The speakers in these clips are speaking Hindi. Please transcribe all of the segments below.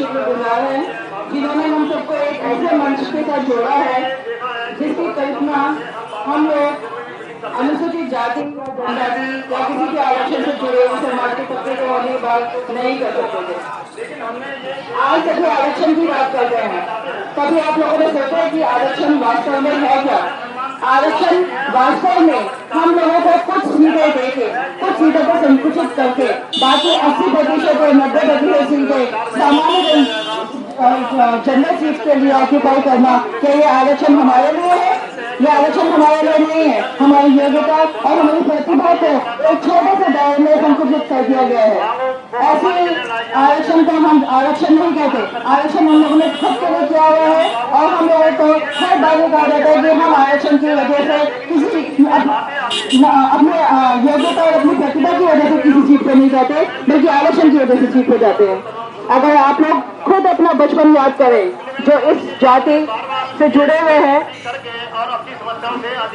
शुक्रगुजार हैं जिन्होंने हम सबको एक ऐसे मंच के साथ जोड़ा है जिसकी कल्पना हम लोग अनुसूचित जाति या जनजाति या किसी के आरक्षण से जुड़े हुए समाज के तबके के होने के बाद नहीं कर सकते थे। आज सभी आरक्षण की बात कर रहे हैं। कभी आप लोगों ने सोचा है कि आरक्षण वास्तव में है क्या? आरक्षण वास्तव में हम लोगों को कुछ सीटें देके, कुछ सीटों को संकुचित करके बाकी 80% और 90% सीटें सामान्य जनरल सीट के लिए ऑक्यूपाई करना, क्या ये आरक्षण हमारे लिए है? ये आरक्षण हमारे लिए नहीं है। हमारी योग्यता और हमारी प्रतिभा को एक छोटे से दायरे में संकुचित कर दिया गया है। ऐसे आरक्षण को हम आरक्षण नहीं कहते। आरक्षण हम लोगों ने खुद के लिए किया हुआ है और हम लोगों को हर बार ये कहा जाता है कि हम आरक्षण की वजह से किसी अपने योग्यता और अपनी प्रतिभा की वजह से किसी सीट पर नहीं जाते, बल्कि आरक्षण की वजह से सीट पर जाते हैं। अगर आप लोग खुद अपना बचपन याद करें, जो इस जाति से जुड़े हुए हैं,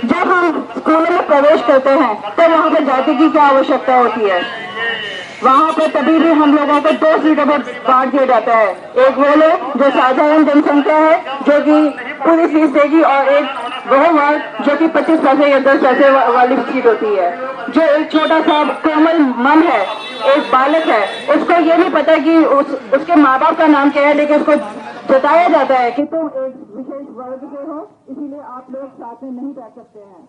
जब हम स्कूलों में प्रवेश करते हैं तो वहाँ पर जाति की क्या आवश्यकता होती है? वहाँ पर तभी भी हम लोगों को 2 सीटों पर बांट दिया जाता है। एक वो लोग जो साधारण जनसंख्या है जो कि पूरी फीस देगी, और एक वह वर्ग जो कि 25 पैसे या 10 पैसे वाली सीट होती है। जो एक छोटा सा कोमल मन है, एक बालक है, उसको ये नहीं पता कि उसके माँ बाप का नाम क्या है, लेकिन उसको बताया जाता है कि तुम एक विशेष वर्ग से हो, इसीलिए आप लोग साथ में नहीं बैठ सकते हैं।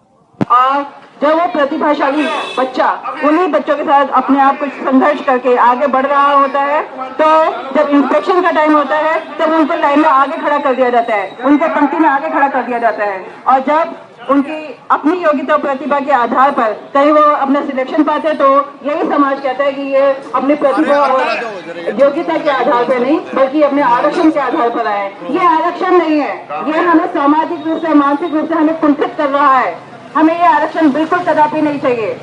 और जब वो प्रतिभाशाली बच्चा उन्हीं बच्चों के साथ अपने आप को संघर्ष करके आगे बढ़ रहा होता है, तो जब इंस्पेक्शन का टाइम होता है तब उनको लाइन में आगे खड़ा कर दिया जाता है, उनको पंक्ति में आगे खड़ा कर दिया जाता है। और जब उनकी अपनी योग्यता और प्रतिभा के आधार पर कहीं वो अपना सिलेक्शन पाते हैं, तो यही समाज कहता है कि ये अपनी प्रतिभा और योग्यता के आधार पर नहीं, बल्कि अपने आरक्षण के आधार पर आए। ये आरक्षण नहीं है, ये हमें सामाजिक रूप से, मानसिक रूप से हमें कुंठित कर रहा है। हमें ये आरक्षण बिल्कुल कदापि नहीं चाहिए।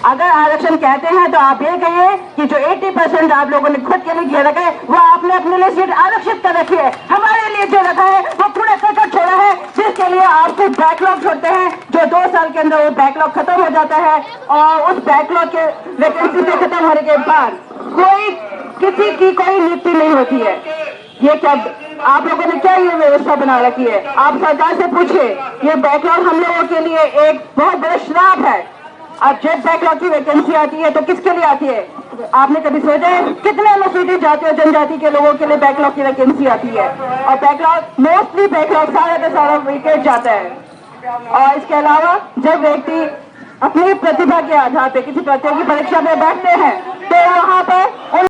अगर आरक्षण कहते हैं तो आप ये कहिए कि जो 80% आप लोगों ने खुद के लिए घेर रखा है, वो आपने अपने लिए सीट आरक्षित कर रखी है। हमारे लिए जो रखा है वो कूड़ा करकट छोड़ा है, जिसके लिए आप कुछ बैकलॉग छोड़ते हैं, जो 2 साल के अंदर वो बैकलॉग खत्म हो जाता है। और उस बैकलॉग के वैकेंसी से खत्म होने के बाद कोई किसी की कोई नियुक्ति नहीं होती है। ये क्या आप लोगों ने क्या ये व्यवस्था बना रखी है? आप सरकार से पूछिए। ये बैकलॉग हम लोगों के लिए एक बहुत बड़ा श्राप है। अब जब बैकलॉग की वैकेंसी आती है तो किसके लिए आती है? आपने कभी सोचा है कितने अनुसूचित जाति और जनजाति के लोगों के लिए बैकलॉग की वैकेंसी आती है? और बैकलॉग मोस्टली बैकलॉग सारा का सारा विकेट जाता है। और इसके अलावा जब व्यक्ति अपनी प्रतिभा के आधार पर किसी प्रतियोगी परीक्षा में बैठते हैं तो वहां पर